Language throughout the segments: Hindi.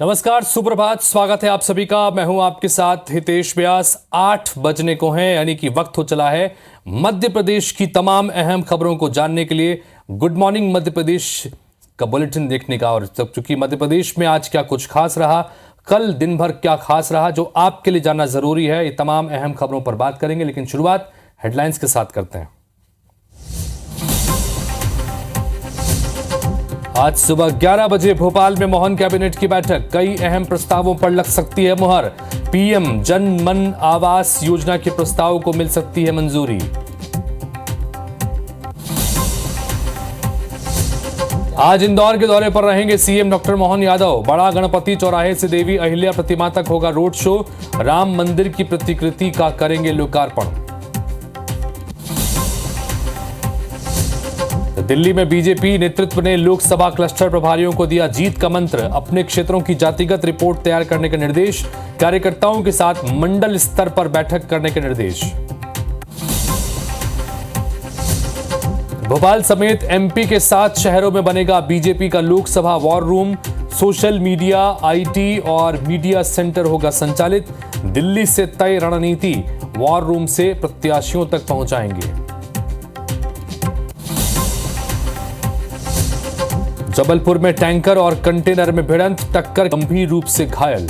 नमस्कार, सुप्रभात। स्वागत है आप सभी का। मैं हूं आपके साथ हितेश व्यास। 8 बजने को हैं, यानी कि वक्त हो चला है मध्य प्रदेश की तमाम अहम खबरों को जानने के लिए गुड मॉर्निंग मध्य प्रदेश का बुलेटिन देखने का। और तब चूंकि मध्य प्रदेश में आज क्या कुछ खास रहा, कल दिन भर क्या खास रहा, जो आपके लिए जानना जरूरी है, ये तमाम अहम खबरों पर बात करेंगे। लेकिन शुरुआत हेडलाइंस के साथ करते हैं। आज सुबह 11 बजे भोपाल में मोहन कैबिनेट की बैठक। कई अहम प्रस्तावों पर लग सकती है मुहर। पीएम जन मन आवास योजना के प्रस्ताव को मिल सकती है मंजूरी। आज इंदौर के दौरे पर रहेंगे सीएम डॉक्टर मोहन यादव। बड़ा गणपति चौराहे से देवी अहिल्या प्रतिमा तक होगा रोड शो। राम मंदिर की प्रतिकृति का करेंगे लोकार्पण। दिल्ली में बीजेपी नेतृत्व ने लोकसभा क्लस्टर प्रभारियों को दिया जीत का मंत्र। अपने क्षेत्रों की जातिगत रिपोर्ट तैयार करने के निर्देश। कार्यकर्ताओं के साथ मंडल स्तर पर बैठक करने के निर्देश। भोपाल समेत एमपी के 7 शहरों में बनेगा बीजेपी का Lok Sabha war room. Social media, IT और मीडिया सेंटर होगा संचालित। दिल्ली से तय रणनीति वॉर रूम से प्रत्याशियों तक पहुंचाएंगे। जबलपुर में टैंकर और कंटेनर में भिड़ंत, टक्कर, गंभीर रूप से घायल।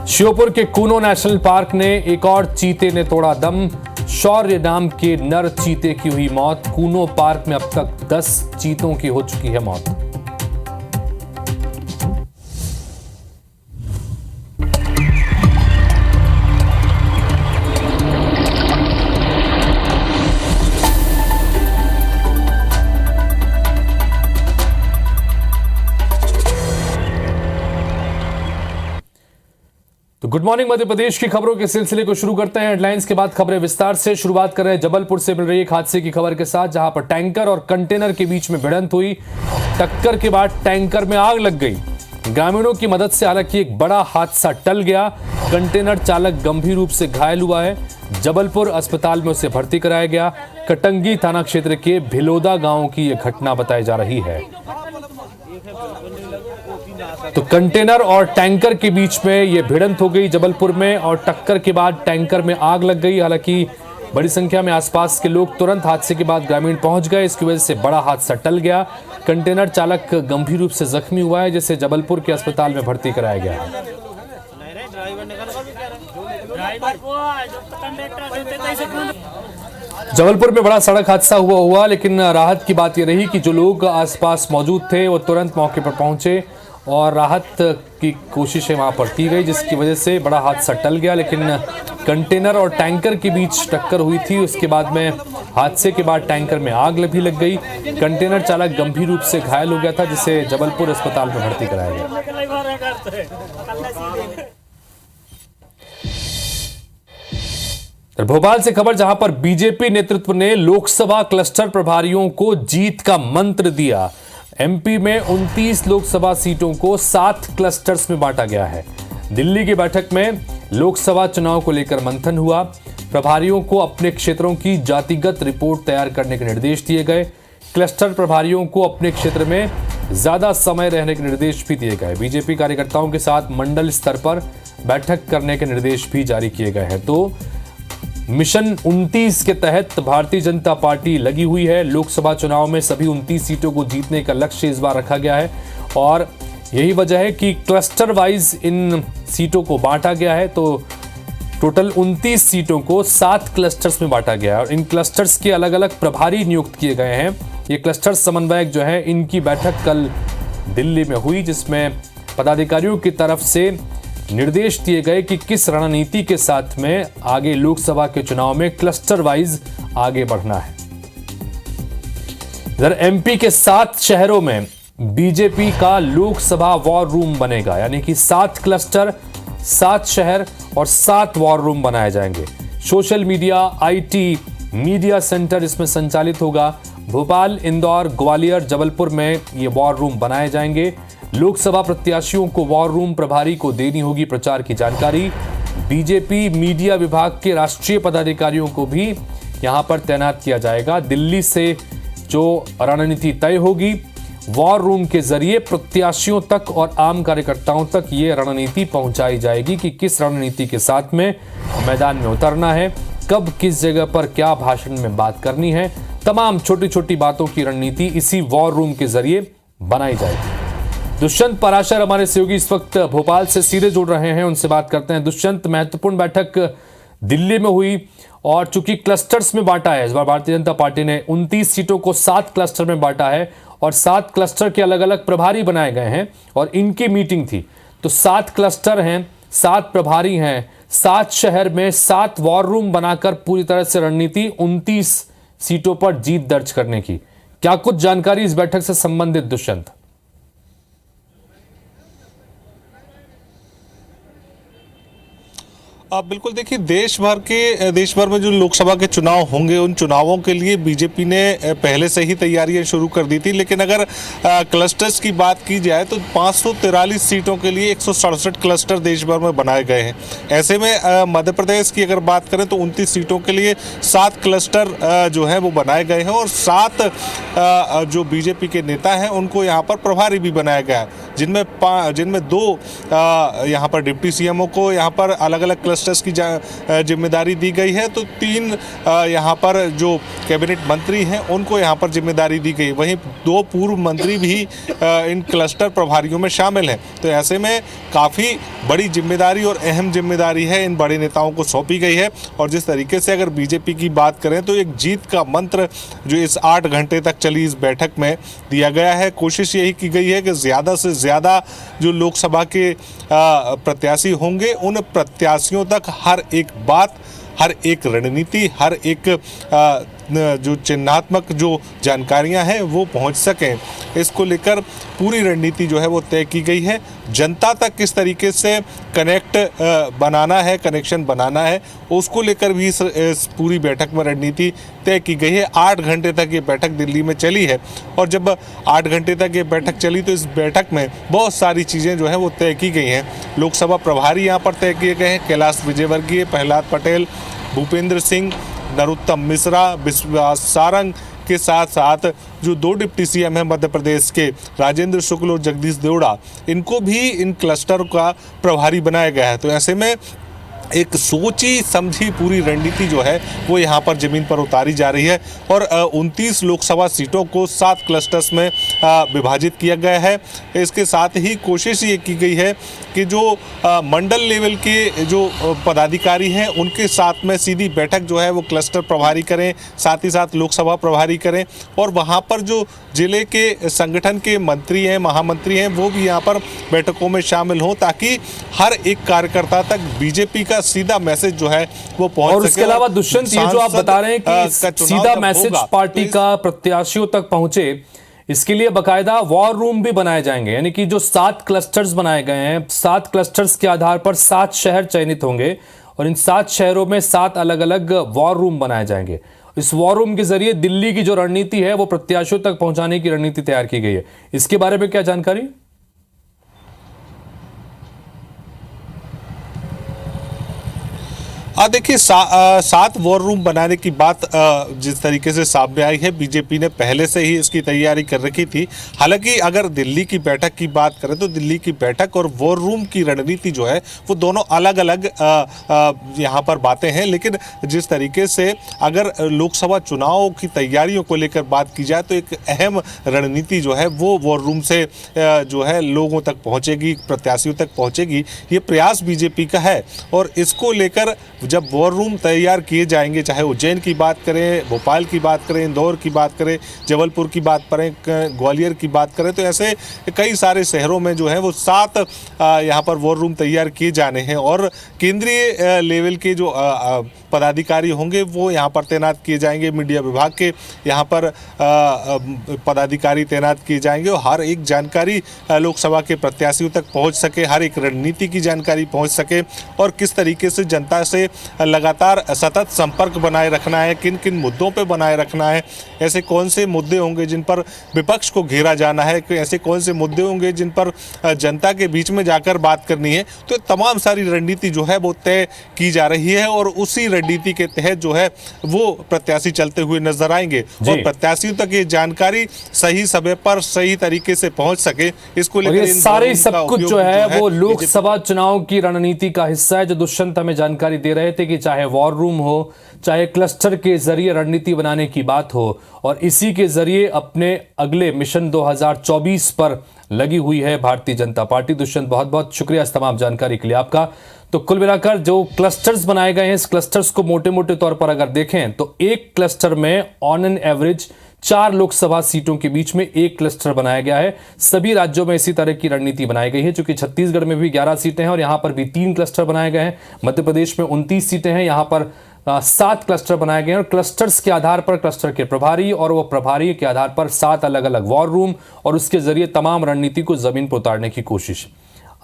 श्योपुर के कूनो नेशनल पार्क ने एक और चीते ने तोड़ा दम। शौर्य नाम के नर चीते की हुई मौत। कूनो पार्क में अब तक 10 चीतों की हो चुकी है मौत। तो गुड मॉर्निंग मध्य प्रदेश की खबरों के सिलसिले को शुरू करते हैं। हेडलाइंस के बाद खबरें विस्तार से। शुरुआत कर रहे हैं जबलपुर से मिल रही एक हादसे की खबर के साथ, जहां पर टैंकर और कंटेनर के बीच में भिड़ंत हुई। टक्कर के बाद टैंकर में आग लग गई। ग्रामीणों की मदद से हालांकि एक बड़ा हादसा टल गया। कंटेनर चालक गंभीर रूप से घायल हुआ है। जबलपुर अस्पताल में उसे भर्ती कराया गया। कटंगी थाना क्षेत्र के भिलोदा गांव की यह घटना बताई जा रही है। तो कंटेनर और टैंकर के बीच में यह भिड़ंत हो गई जबलपुर में, और टक्कर के बाद टैंकर में आग लग गई। हालांकि बड़ी संख्या में आसपास के लोग तुरंत हादसे के बाद ग्रामीण पहुंच गए। इसकी वजह से बड़ा हादसा टल गया। कंटेनर चालक गंभीर रूप से जख्मी हुआ है, जिसे जबलपुर के अस्पताल में भर्ती कराया गया है। जबलपुर में बड़ा सड़क हादसा हुआ, लेकिन राहत की बात यह रही कि जो लोग आसपास मौजूद थे वो तुरंत मौके पर पहुंचे और राहत की कोशिशें वहां पर की गई, जिसकी वजह से बड़ा हादसा टल गया। लेकिन कंटेनर और टैंकर के बीच टक्कर हुई थी। उसके बाद में हादसे के बाद टैंकर में आग भी लग गई। कंटेनर चालक गंभीर रूप से घायल हो गया था, जिसे जबलपुर अस्पताल में भर्ती कराया गया। भोपाल से खबर, जहां पर बीजेपी नेतृत्व ने लोकसभा क्लस्टर प्रभारियों को जीत का मंत्र दिया। एमपी में 29 लोकसभा सीटों को 7 क्लस्टर्स में बांटा गया है। दिल्ली की बैठक में लोकसभा चुनाव को लेकर मंथन हुआ। प्रभारियों को अपने क्षेत्रों की जातिगत रिपोर्ट तैयार करने के निर्देश दिए गए। क्लस्टर प्रभारियों को अपने क्षेत्र में ज्यादा समय रहने के निर्देश भी दिए गए। बीजेपी कार्यकर्ताओं के साथ मंडल स्तर पर बैठक करने के निर्देश भी जारी किए गए हैं। तो मिशन 29 के तहत भारतीय जनता पार्टी लगी हुई है। लोकसभा चुनाव में सभी 29 सीटों को जीतने का लक्ष्य इस बार रखा गया है, और यही वजह है कि क्लस्टर वाइज इन सीटों को बांटा गया है। तो टोटल 29 सीटों को 7 क्लस्टर्स में बांटा गया है, और इन क्लस्टर्स के अलग अलग प्रभारी नियुक्त किए गए हैं। ये क्लस्टर समन्वयक जो है, इनकी बैठक कल दिल्ली में हुई, जिसमें पदाधिकारियों की तरफ से निर्देश दिए गए कि किस रणनीति के साथ में आगे लोकसभा के चुनाव में क्लस्टर वाइज आगे बढ़ना है। इधर एमपी के 7 शहरों में बीजेपी का लोकसभा वॉर रूम बनेगा, यानी कि 7 क्लस्टर, 7 शहर और 7 वॉर रूम बनाए जाएंगे। Social media, IT, media centre इसमें संचालित होगा। भोपाल, इंदौर, ग्वालियर, जबलपुर में ये वॉर रूम बनाए जाएंगे। लोकसभा प्रत्याशियों को वॉर रूम प्रभारी को देनी होगी प्रचार की जानकारी। बीजेपी मीडिया विभाग के राष्ट्रीय पदाधिकारियों को भी यहां पर तैनात किया जाएगा। दिल्ली से जो रणनीति तय होगी, वॉर रूम के जरिए प्रत्याशियों तक और आम कार्यकर्ताओं तक ये रणनीति पहुंचाई जाएगी कि किस रणनीति के साथ में मैदान में उतरना है, कब किस जगह पर क्या भाषण में बात करनी है। तमाम छोटी छोटी बातों की रणनीति इसी वॉर रूम के जरिए बनाई जाएगी। दुष्यंत पाराशर हमारे सहयोगी इस वक्त भोपाल से सीधे जुड़ रहे हैं, उनसे बात करते हैं। दुष्यंत, महत्वपूर्ण बैठक दिल्ली में हुई और चूंकि क्लस्टर्स में बांटा है, इस बार भारतीय जनता पार्टी ने 29 सीटों को 7 क्लस्टर में बांटा है और 7 क्लस्टर के अलग अलग प्रभारी बनाए गए हैं और इनकी मीटिंग थी। तो 7 क्लस्टर हैं, 7 प्रभारी हैं, 7 शहर में 7 वॉर रूम बनाकर पूरी तरह से रणनीति 29 सीटों पर जीत दर्ज करने की। क्या कुछ जानकारी इस बैठक से संबंधित दुष्यंत? आप बिल्कुल देखिए, देश भर में जो लोकसभा के चुनाव होंगे, उन चुनावों के लिए बीजेपी ने पहले से ही तैयारियां शुरू कर दी थी। लेकिन अगर क्लस्टर्स की बात की जाए तो 543 सीटों के लिए 167 क्लस्टर देश भर में बनाए गए हैं। ऐसे में मध्य प्रदेश की अगर बात करें तो 29 सीटों के लिए 7 क्लस्टर जो है वो बनाए गए हैं और 7 जो बीजेपी के नेता हैं उनको यहाँ पर प्रभारी भी बनाया गया है, जिनमें 2 यहाँ पर डिप्टी सीएमओ को यहाँ पर अलग अलग क्लस्टर्स की जिम्मेदारी दी गई है, तो 3 यहाँ पर जो कैबिनेट मंत्री हैं उनको यहाँ पर जिम्मेदारी दी गई। वहीं 2 पूर्व मंत्री भी इन क्लस्टर प्रभारियों में शामिल हैं। तो ऐसे में काफ़ी बड़ी जिम्मेदारी और अहम जिम्मेदारी है इन बड़े नेताओं को सौंपी गई है। और जिस तरीके से अगर बीजेपी की बात करें तो एक जीत का मंत्र जो इस 8 घंटे तक चली इस बैठक में दिया गया है। कोशिश यही की गई है कि ज़्यादा से ज़्यादा जो लोकसभा के प्रत्याशी होंगे उन प्रत्याशियों तक हर एक बात, हर एक रणनीति, हर एक जो चिन्हात्मक जो जानकारियां हैं वो पहुंच सकें। इसको लेकर पूरी रणनीति जो है वो तय की गई है। जनता तक किस तरीके से कनेक्शन बनाना है उसको लेकर भी इस पूरी बैठक में रणनीति तय की गई है। 8 घंटे तक ये बैठक दिल्ली में चली है और जब 8 घंटे तक ये बैठक चली तो इस बैठक में बहुत सारी चीज़ें जो हैं वो तय की गई हैं। लोकसभा प्रभारी यहाँ पर तय किए गए हैं, कैलाश विजयवर्गीय, प्रहलाद पटेल, भूपेंद्र सिंह, नरोत्तम मिश्रा, विश्वास सारंग के साथ साथ जो 2 डिप्टी सीएम हैं मध्य प्रदेश के, राजेंद्र शुक्ल और जगदीश देवड़ा, इनको भी इन क्लस्टर का प्रभारी बनाया गया है। तो ऐसे में एक सोची समझी पूरी रणनीति जो है वो यहाँ पर ज़मीन पर उतारी जा रही है और 29 लोकसभा सीटों को 7 क्लस्टर्स में विभाजित किया गया है। इसके साथ ही कोशिश ये की गई है कि जो मंडल लेवल के जो पदाधिकारी हैं उनके साथ में सीधी बैठक जो है वो क्लस्टर प्रभारी करें, साथ ही साथ लोकसभा प्रभारी करें और वहाँ पर जो जिले के संगठन के मंत्री हैं, महामंत्री हैं, वो भी यहाँ पर बैठकों में शामिल हों ताकि हर एक कार्यकर्ता तक बीजेपी का सीधा मैसेज जो है वो पहुंच सके। और उसके अलावा दुष्यंत, ये जो आप बता रहे हैं कि सीधा मैसेज पार्टी का प्रत्याशियों तक पहुंचे, इसके लिए बकायदा वॉर रूम भी बनाए जाएंगे। यानी कि जो 7 क्लस्टर्स बनाए गए हैं, 7 क्लस्टर्स के आधार पर 7 शहर चयनित होंगे और इन 7 शहरों में 7 अलग अलग वॉर रूम बनाए जाएंगे। इस वॉर रूम के जरिए दिल्ली की जो रणनीति है वो प्रत्याशियों तक पहुंचाने की रणनीति तैयार की गई है। इसके बारे में क्या जानकारी? देखिए, 7 वॉर रूम बनाने की बात जिस तरीके से सामने आई है, बीजेपी ने पहले से ही इसकी तैयारी कर रखी थी। हालांकि अगर दिल्ली की बैठक की बात करें तो दिल्ली की बैठक और वॉर रूम की रणनीति जो है वो दोनों अलग अलग यहाँ पर बातें हैं। लेकिन जिस तरीके से अगर लोकसभा चुनाव की तैयारियों को लेकर बात की जाए तो एक अहम रणनीति जो है वो वॉर रूम से जो है लोगों तक पहुँचेगी, प्रत्याशियों तक पहुँचेगी। ये प्रयास बीजेपी का है और इसको लेकर जब वॉर रूम तैयार किए जाएंगे, चाहे उज्जैन की बात करें, भोपाल की बात करें, इंदौर की बात करें, जबलपुर की बात करें, ग्वालियर की बात करें, तो ऐसे कई सारे शहरों में जो है वो 7 यहाँ पर वॉर रूम तैयार किए जाने हैं और केंद्रीय लेवल के जो पदाधिकारी होंगे वो यहाँ पर तैनात किए जाएंगे। मीडिया विभाग के यहाँ पर पदाधिकारी तैनात किए जाएंगे और हर एक जानकारी लोकसभा के प्रत्याशियों तक पहुँच सके, हर एक रणनीति की जानकारी पहुँच सके और किस तरीके से जनता से लगातार सतत संपर्क बनाए रखना है, किन किन मुद्दों पे बनाए रखना है, ऐसे कौन से मुद्दे होंगे जिन पर विपक्ष को घेरा जाना है, ऐसे कौन से मुद्दे होंगे जिन पर जनता के बीच में जाकर बात करनी है। तो तमाम सारी रणनीति जो है वो तय की जा रही है और उसी रणनीति के तहत जो है वो प्रत्याशी चलते हुए नजर आएंगे और प्रत्याशियों तक ये जानकारी सही समय पर सही तरीके से पहुंच सके, इसको और ये सारे सब कुछ जो है वो लोकसभा चुनाव की रणनीति का हिस्सा है, जो दुष्यंत हमें जानकारी दे रहे थे कि चाहे वॉर रूम हो, चाहे क्लस्टर के जरिए रणनीति बनाने की बात हो, और इसी के जरिए अपने अगले मिशन 2024 पर लगी हुई है भारतीय जनता पार्टी। दुष्यंत, बहुत बहुत शुक्रिया इस तमाम जानकारी के लिए आपका। तो कुल मिलाकर जो क्लस्टर्स बनाए गए हैं, इस क्लस्टर्स को मोटे मोटे तौर पर अगर देखें तो एक क्लस्टर में ऑन एन एवरेज 4 लोकसभा सीटों के बीच में एक क्लस्टर बनाया गया है। सभी राज्यों में इसी तरह की रणनीति बनाई गई है, चूंकि छत्तीसगढ़ में भी 11 सीटें हैं और यहां पर भी 3 क्लस्टर बनाए गए हैं। मध्य प्रदेश में 29 सीटें हैं, यहां पर 7 क्लस्टर बनाए गए हैं और क्लस्टर्स के आधार पर क्लस्टर के प्रभारी और वो प्रभारी के आधार पर 7 अलग अलग वॉर रूम और उसके जरिए तमाम रणनीति को जमीन पर उतारने की कोशिश।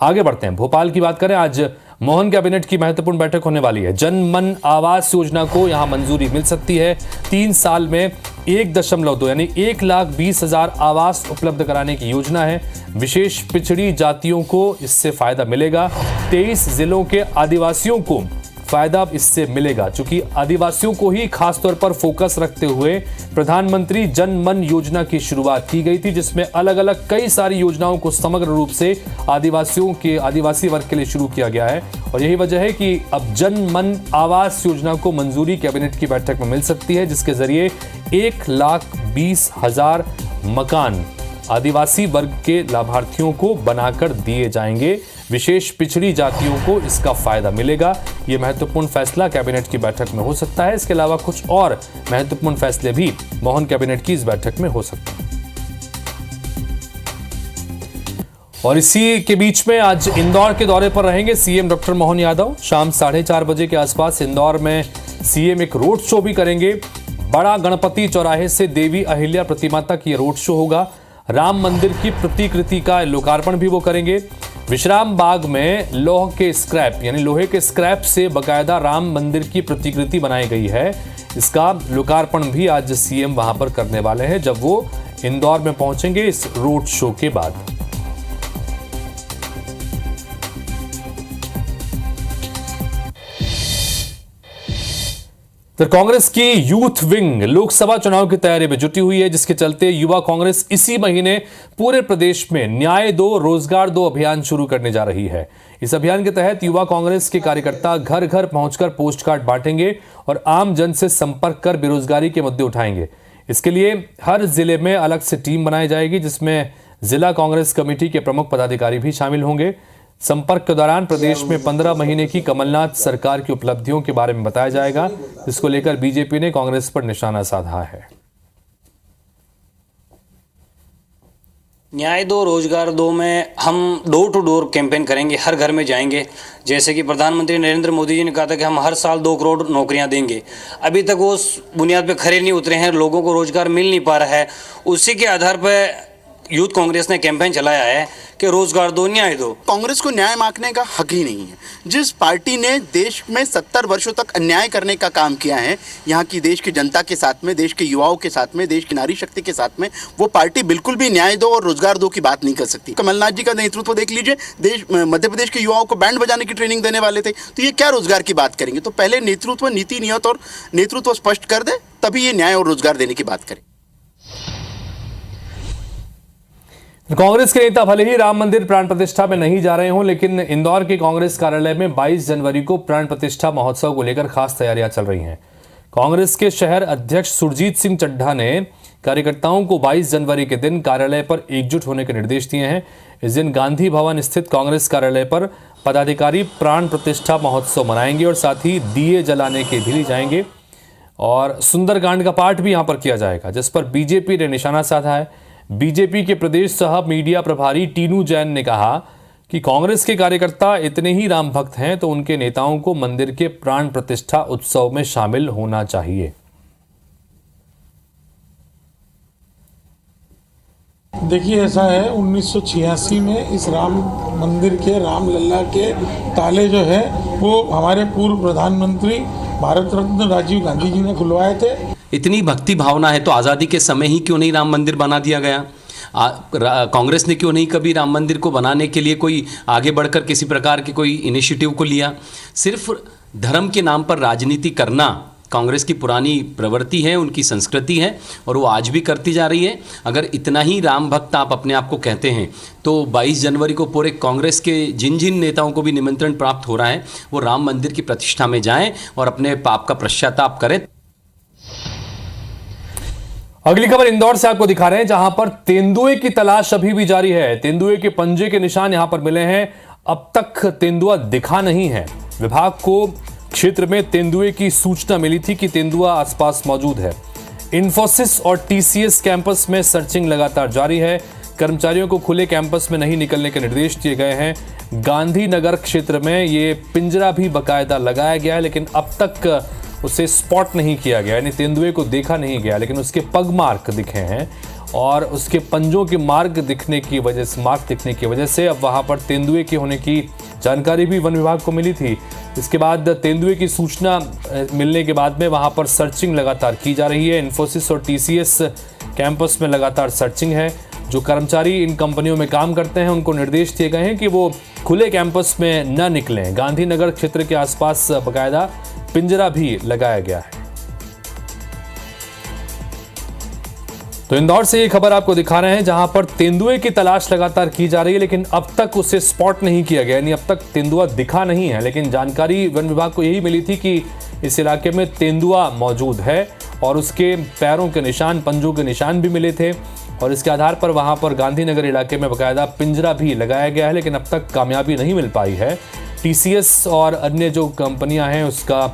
आगे बढ़ते हैं, भोपाल की बात करें। आज मोहन कैबिनेट की महत्वपूर्ण बैठक होने वाली है। जन मन आवास योजना को यहां मंजूरी मिल सकती है। 3 साल में 1.2 यानी 1,20,000 आवास उपलब्ध कराने की योजना है। विशेष पिछड़ी जातियों को इससे फायदा मिलेगा। 23 जिलों के आदिवासियों को फायदा इससे मिलेगा, चूंकि आदिवासियों को ही खासतौर पर फोकस रखते हुए प्रधानमंत्री जन मन योजना की शुरुआत की गई थी, जिसमें अलग अलग कई सारी योजनाओं को समग्र रूप से आदिवासी वर्ग के लिए शुरू किया गया है। और यही वजह है कि अब जन मन आवास योजना को मंजूरी कैबिनेट की बैठक में मिल सकती है, जिसके जरिए 1,20,000 मकान आदिवासी वर्ग के लाभार्थियों को बनाकर दिए जाएंगे। विशेष पिछड़ी जातियों को इसका फायदा मिलेगा। यह महत्वपूर्ण फैसला कैबिनेट की बैठक में हो सकता है। इसके अलावा कुछ और महत्वपूर्ण फैसले भी मोहन कैबिनेट की इस बैठक में हो सकते हैं। और इसी के बीच में आज इंदौर के दौरे पर रहेंगे सीएम डॉक्टर मोहन यादव। शाम 4:30 बजे के आसपास इंदौर में सीएम एक रोड शो भी करेंगे। बड़ा गणपति चौराहे से देवी अहिल्या प्रतिमा तक ये रोड शो होगा। राम मंदिर की प्रतिकृति का लोकार्पण भी वो करेंगे। विश्राम बाग में लोहे के स्क्रैप से बकायदा राम मंदिर की प्रतिकृति बनाई गई है। इसका लोकार्पण भी आज सीएम वहां पर करने वाले हैं जब वो इंदौर में पहुंचेंगे इस रोड शो के बाद। तो कांग्रेस की यूथ विंग लोकसभा चुनाव की तैयारी में जुटी हुई है, जिसके चलते युवा कांग्रेस इसी महीने पूरे प्रदेश में न्याय दो रोजगार दो अभियान शुरू करने जा रही है। इस अभियान के तहत युवा कांग्रेस के कार्यकर्ता घर घर पहुंचकर पोस्ट कार्ड बांटेंगे और आम जन से संपर्क कर बेरोजगारी के मुद्दे उठाएंगे। इसके लिए हर जिले में अलग से टीम बनाई जाएगी, जिसमें जिला कांग्रेस कमेटी के प्रमुख पदाधिकारी भी शामिल होंगे। संपर्क के दौरान प्रदेश में 15 महीने की कमलनाथ सरकार की उपलब्धियों के बारे में बताया जाएगा, जिसको लेकर बीजेपी ने कांग्रेस पर निशाना साधा है। न्याय दो रोजगार दो में हम डोर टू डोर कैंपेन करेंगे, हर घर में जाएंगे। जैसे कि प्रधानमंत्री नरेंद्र मोदी जी ने कहा था कि हम हर साल 2 करोड़ नौकरियां देंगे। अभी तक वो उस बुनियाद पे खरे नहीं उतरे हैं, लोगों को रोजगार मिल नहीं पा रहा है। उसी के आधार पर यूथ कांग्रेस ने कैंपेन चलाया है कि रोजगार दो न्याय दो। कांग्रेस को न्याय मांगने का हक ही नहीं है। जिस पार्टी ने देश में 70 वर्षों तक अन्याय करने का काम किया है, यहाँ की देश की जनता के साथ में, देश के युवाओं के साथ में, देश की नारी शक्ति के साथ में, वो पार्टी बिल्कुल भी न्याय दो और रोजगार दो की बात नहीं कर सकती। कमलनाथ जी का नेतृत्व देख लीजिए, मध्य प्रदेश के युवाओं को बैंड बजाने की ट्रेनिंग देने वाले थे, तो ये क्या रोजगार की बात करेंगे? तो पहले नेतृत्व, नीति नियत और नेतृत्व स्पष्ट कर दे, तभी ये न्याय और रोजगार देने की बात करें। कांग्रेस के नेता भले ही राम मंदिर प्राण प्रतिष्ठा में नहीं जा रहे हों, लेकिन इंदौर के कांग्रेस कार्यालय में 22 जनवरी को प्राण प्रतिष्ठा महोत्सव को लेकर खास तैयारियां चल रही हैं। कांग्रेस के शहर अध्यक्ष सुरजीत सिंह चड्ढा ने कार्यकर्ताओं को 22 जनवरी के दिन कार्यालय पर एकजुट होने के निर्देश दिए हैं। इस दिन गांधी भवन स्थित कांग्रेस कार्यालय पर पदाधिकारी प्राण प्रतिष्ठा महोत्सव मनाएंगे और साथ ही दिए जलाने के भी जाएंगे और सुंदरकांड का पाठ भी यहां पर किया जाएगा, जिस पर बीजेपी ने निशाना साधा है। बीजेपी के प्रदेश सह मीडिया प्रभारी टीनू जैन ने कहा कि कांग्रेस के कार्यकर्ता इतने ही राम भक्त हैं तो उनके नेताओं को मंदिर के प्राण प्रतिष्ठा उत्सव में शामिल होना चाहिए। देखिए, ऐसा है 1986 में इस राम मंदिर के रामलला के ताले जो है वो हमारे पूर्व प्रधानमंत्री भारत रत्न राजीव गांधी जी ने खुलवाए थे। इतनी भक्ति भावना है तो आज़ादी के समय ही क्यों नहीं राम मंदिर बना दिया गया? कांग्रेस ने क्यों नहीं कभी राम मंदिर को बनाने के लिए कोई आगे बढ़कर किसी प्रकार की कोई इनिशिएटिव को लिया? सिर्फ धर्म के नाम पर राजनीति करना कांग्रेस की पुरानी प्रवृत्ति है, उनकी संस्कृति है और वो आज भी करती जा रही है। अगर इतना ही राम भक्त आप अपने आप को कहते हैं तो 22 जनवरी को पूरे कांग्रेस के जिन जिन नेताओं को भी निमंत्रण प्राप्त हो रहा है वो राम मंदिर की प्रतिष्ठा में जाएं और अपने पाप का पश्चाताप करें। अगली खबर इंदौर से आपको दिखा रहे हैं, जहां पर तेंदुए की तलाश अभी भी जारी है। तेंदुए के पंजे के निशान यहां पर मिले हैं, अब तक तेंदुआ दिखा नहीं है। विभाग को क्षेत्र में तेंदुए की सूचना मिली थी कि तेंदुआ आसपास मौजूद है। इंफोसिस और टीसीएस कैंपस में सर्चिंग लगातार जारी है। कर्मचारियों को खुले कैंपस में नहीं निकलने के निर्देश दिए गए हैं। गांधीनगर क्षेत्र में ये पिंजरा भी बाकायदा लगाया गया है, लेकिन अब तक उसे स्पॉट नहीं किया गया, यानी तेंदुए को देखा नहीं गया, लेकिन उसके पग मार्क दिखे हैं और उसके पंजों के मार्क दिखने की वजह से अब वहां पर तेंदुए के होने की जानकारी भी वन विभाग को मिली थी। इसके बाद तेंदुए की सूचना मिलने के बाद में वहां पर सर्चिंग लगातार की जा रही है। इंफोसिस और टीसीएस कैंपस में लगातार सर्चिंग है। जो कर्मचारी इन कंपनियों में काम करते हैं उनको निर्देश दिए गए हैं कि वो खुले कैंपस में न निकलें। गांधीनगर क्षेत्र के आसपास बाकायदा पिंजरा भी लगाया गया है। तो इंदौर से ये खबर आपको दिखा रहे हैं, जहां पर तेंदुए की तलाश लगातार की जा रही है, लेकिन अब तक उसे स्पॉट नहीं किया गया, यानी अब तक तेंदुआ दिखा नहीं है। लेकिन जानकारी वन विभाग को यही मिली थी कि इस इलाके में तेंदुआ मौजूद है और उसके पैरों के निशान, पंजों के निशान भी मिले थे और इसके आधार पर वहां पर गांधीनगर इलाके में बाकायदा पिंजरा भी लगाया गया है, लेकिन अब तक कामयाबी नहीं मिल पाई है। टीसीएस और अन्य जो कंपनियां हैं उसका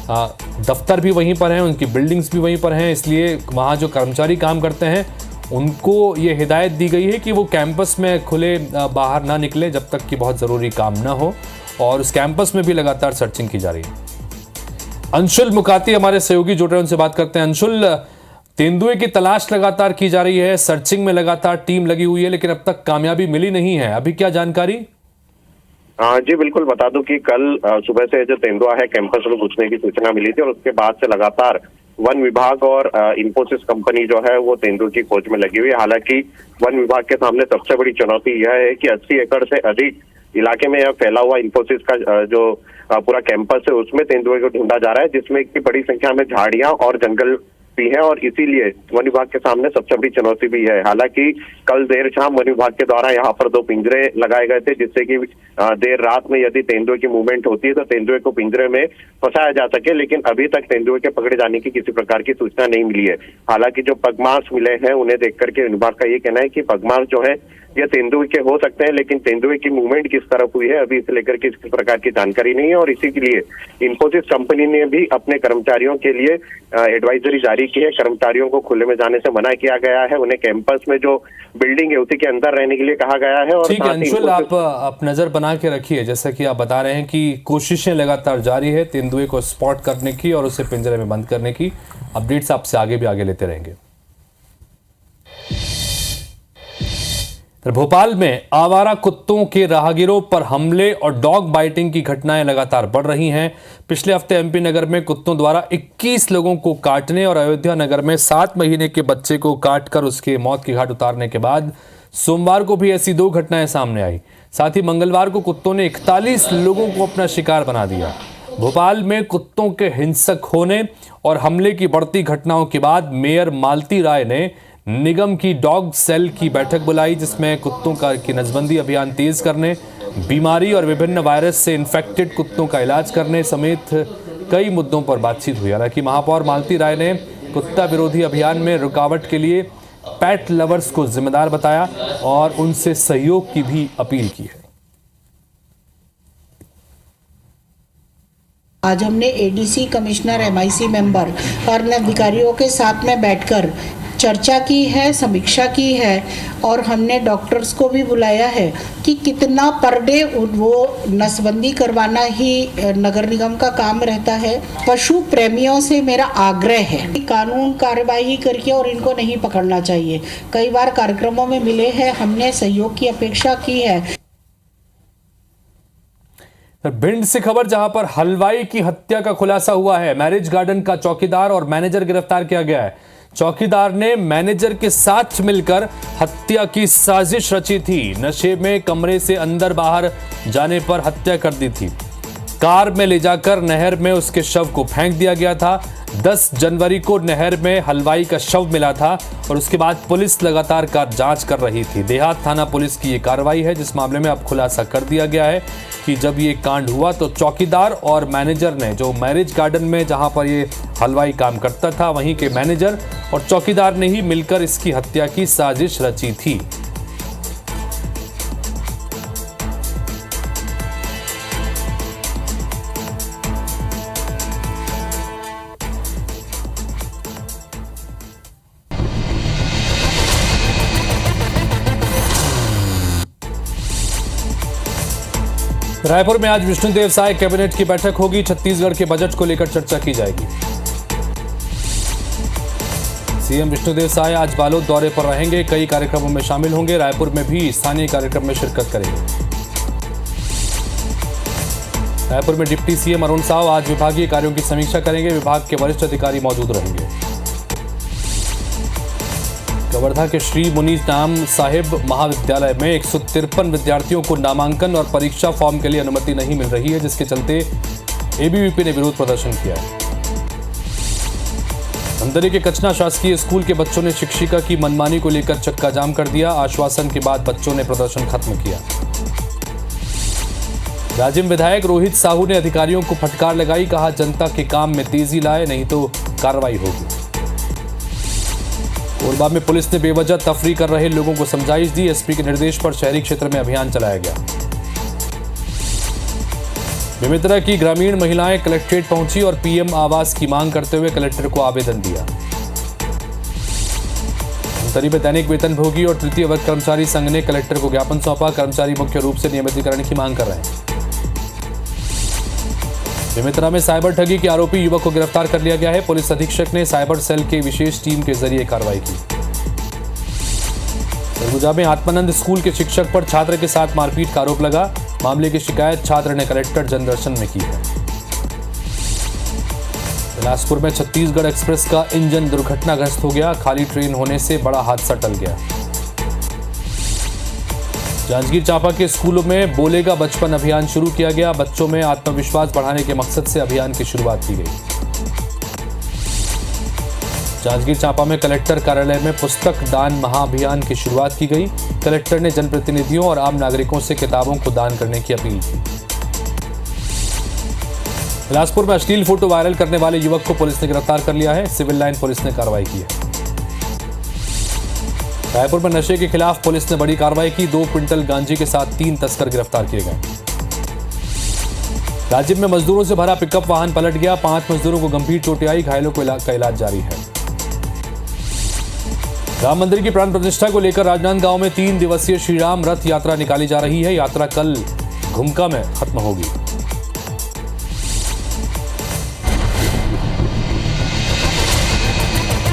दफ्तर भी वहीं पर हैं, उनकी बिल्डिंग्स भी वहीं पर हैं, इसलिए वहाँ जो कर्मचारी काम करते हैं उनको ये हिदायत दी गई है कि वो कैंपस में खुले बाहर ना निकले जब तक कि बहुत ज़रूरी काम ना हो, और उस कैंपस में भी लगातार सर्चिंग की जा रही है। अंशुल मुकाती हमारे सहयोगी जुड़ रहे हैं, उनसे बात करते हैं। अंशुल, तेंदुए की तलाश लगातार की जा रही है, सर्चिंग में लगातार टीम लगी हुई है, लेकिन अब तक कामयाबी मिली नहीं है, अभी क्या जानकारी? जी बिल्कुल, बता दूं कि कल सुबह से जो तेंदुआ है कैंपस में घुसने की सूचना मिली थी और उसके बाद से लगातार वन विभाग और इंफोसिस कंपनी जो है वो तेंदुए की खोज में लगी हुई है। हालांकि वन विभाग के सामने सबसे बड़ी चुनौती यह है कि 80 एकड़ से अधिक इलाके में यह फैला हुआ इंफोसिस का जो पूरा कैंपस है उसमें तेंदुए को ढूंढा जा रहा है, जिसमें की बड़ी संख्या में झाड़ियां और जंगल भी है और इसीलिए वन विभाग के सामने सबसे बड़ी चुनौती भी है। हालांकि कल देर शाम वन विभाग के द्वारा यहाँ पर 2 पिंजरे लगाए गए थे, जिससे कि देर रात में यदि तेंदुए की मूवमेंट होती है तो तेंदुए को पिंजरे में फंसाया जा सके, लेकिन अभी तक तेंदुए के पकड़े जाने की किसी प्रकार की सूचना नहीं मिली है। हालांकि जो पगमार्क्स मिले हैं उन्हें देख करके वन विभाग का ये कहना है कि पगमार्क्स जो है ये तेंदुए के हो सकते हैं, लेकिन तेंदुए की मूवमेंट किस तरफ हुई है अभी इसे लेकर के किसी प्रकार की जानकारी नहीं है। और इसी के लिए इंफोसिस कंपनी ने भी अपने कर्मचारियों के लिए एडवाइजरी जारी की है। कर्मचारियों को खुले में जाने से मना किया गया है, उन्हें कैंपस में जो बिल्डिंग है उसी के अंदर रहने के लिए कहा गया है। और ठीक है अंशुल, आप नजर बना के रखिए, जैसा कि आप बता रहे हैं कि कोशिशें लगातार जारी है तेंदुए को स्पॉट करने की और उसे पिंजरे में बंद करने की। अपडेट्स आपसे आगे भी आगे लेते रहेंगे। भोपाल में आवारा कुत्तों के राहगीरों पर हमले और डॉग बाइटिंग की घटनाएं लगातार बढ़ रही हैं। पिछले हफ्ते एमपी नगर में कुत्तों द्वारा 21 लोगों को काटने और अयोध्या नगर में 7 महीने के बच्चे को काटकर उसके मौत की घाट उतारने के बाद सोमवार को भी ऐसी 2 घटनाएं सामने आई। साथ ही मंगलवार को कुत्तों ने 41 लोगों को अपना शिकार बना दिया। भोपाल में कुत्तों के हिंसक होने और हमले की बढ़ती घटनाओं के बाद मेयर मालती राय ने निगम की डॉग सेल की बैठक बुलाई, जिसमें कुत्तों की नसबंदी अभियान तेज करने, बीमारी और विभिन्न वायरस से इन्फेक्टेड कुत्तों का इलाज करने समेत कई मुद्दों पर बातचीत हुई। हालांकि महापौर मालती राय ने कुत्ता विरोधी अभियान में रुकावट के लिए पेट लवर्स को जिम्मेदार बताया और उनसे सहयोग की भी अपील की है। आज हमने एडीसी, कमिश्नर, एमआईसी मेंबर और अधिकारियों के साथ में बैठकर चर्चा की है, समीक्षा की है और हमने डॉक्टर्स को भी बुलाया है कि कितना पर डे वो नसबंदी करवाना ही नगर निगम का काम रहता है। पशु प्रेमियों से मेरा आग्रह है कि कानून कार्यवाही करके और इनको नहीं पकड़ना चाहिए। कई बार कार्यक्रमों में मिले हैं, हमने सहयोग की अपेक्षा की है। भिंड से खबर, जहां पर हलवाई की हत्या का खुलासा हुआ है। मैरिज गार्डन का चौकीदार और मैनेजर गिरफ्तार किया गया है। चौकीदार ने मैनेजर के साथ मिलकर हत्या की साजिश रची थी। नशे में कमरे से अंदर बाहर जाने पर हत्या कर दी थी। कार में ले जाकर नहर में उसके शव को फेंक दिया गया था। 10 जनवरी को नहर में हलवाई का शव मिला था और उसके बाद पुलिस लगातार जांच कर रही थी। देहात थाना पुलिस की ये कार्रवाई है, जिस मामले में अब खुलासा कर दिया गया है कि जब ये कांड हुआ तो चौकीदार और मैनेजर ने, जो मैरिज गार्डन में जहां पर ये हलवाई काम करता था, वहीं के मैनेजर और चौकीदार ने ही मिलकर इसकी हत्या की साजिश रची थी। रायपुर में आज विष्णुदेव साय कैबिनेट की बैठक होगी। छत्तीसगढ़ के बजट को लेकर चर्चा की जाएगी। सीएम विष्णुदेव साय आज बालोद दौरे पर रहेंगे, कई कार्यक्रमों में शामिल होंगे। रायपुर में भी स्थानीय कार्यक्रम में शिरकत करेंगे। रायपुर में डिप्टी सीएम अरुण साव आज विभागीय कार्यों की समीक्षा करेंगे। विभाग के वरिष्ठ अधिकारी मौजूद रहेंगे। कवर्धा के श्री मुनि नाम साहिब महाविद्यालय में 153 विद्यार्थियों को नामांकन और परीक्षा फॉर्म के लिए अनुमति नहीं मिल रही है, जिसके चलते एबीवीपी ने विरोध प्रदर्शन किया है। धमतरी के कचना शासकीय स्कूल के बच्चों ने शिक्षिका की मनमानी को लेकर चक्का जाम कर दिया। आश्वासन के बाद बच्चों ने प्रदर्शन खत्म किया। राजिम विधायक रोहित साहू ने अधिकारियों को फटकार लगाई, कहा जनता के काम में तेजी लाए, नहीं तो कार्रवाई होगी। कोरबा में पुलिस ने बेवजह तफरी कर रहे लोगों को समझाइश दी। एसपी के निर्देश पर शहरी क्षेत्र में अभियान चलाया गया। बेमेतरा की ग्रामीण महिलाएं कलेक्ट्रेट पहुंची और पीएम आवास की मांग करते हुए कलेक्टर को आवेदन दिया। धमतरी में दैनिक वेतनभोगी और तृतीय वर्ग कर्मचारी संघ ने कलेक्टर को ज्ञापन सौंपा। कर्मचारी मुख्य रूप से नियमितीकरण की मांग कर रहे हैं। बेमेतरा में साइबर ठगी के आरोपी युवक को गिरफ्तार कर लिया गया है। पुलिस अधीक्षक ने साइबर सेल के विशेष टीम के जरिए कार्रवाई की। सरगुजा में आत्मानंद स्कूल के शिक्षक पर छात्र के साथ मारपीट का आरोप लगा। मामले की शिकायत छात्र ने कलेक्टर जनदर्शन में की है। बिलासपुर में छत्तीसगढ़ एक्सप्रेस का इंजन दुर्घटनाग्रस्त हो गया। खाली ट्रेन होने से बड़ा हादसा टल गया। जांजगीर चांपा के स्कूलों में बोलेगा बचपन अभियान शुरू किया गया। बच्चों में आत्मविश्वास बढ़ाने के मकसद से अभियान की शुरुआत की गई। जांजगीर चांपा में कलेक्टर कार्यालय में पुस्तक दान महाअभियान की शुरुआत की गई। कलेक्टर ने जनप्रतिनिधियों और आम नागरिकों से किताबों को दान करने की अपील की। बिलासपुर में अश्लील फोटो वायरल करने वाले युवक को पुलिस ने गिरफ्तार कर लिया है। सिविल लाइन पुलिस ने कार्रवाई की है। रायपुर में नशे के खिलाफ पुलिस ने बड़ी कार्रवाई की। 2 क्विंटल गांजे के साथ 3 तस्कर गिरफ्तार किए गए। राज्य में मजदूरों से भरा पिकअप वाहन पलट गया। 5 मजदूरों को गंभीर चोटें आई। घायलों का इलाज जारी है। राम मंदिर की प्राण प्रतिष्ठा को लेकर राजनांदगांव में 3 दिवसीय श्रीराम रथ यात्रा निकाली जा रही है। यात्रा कल घुमका में खत्म होगी।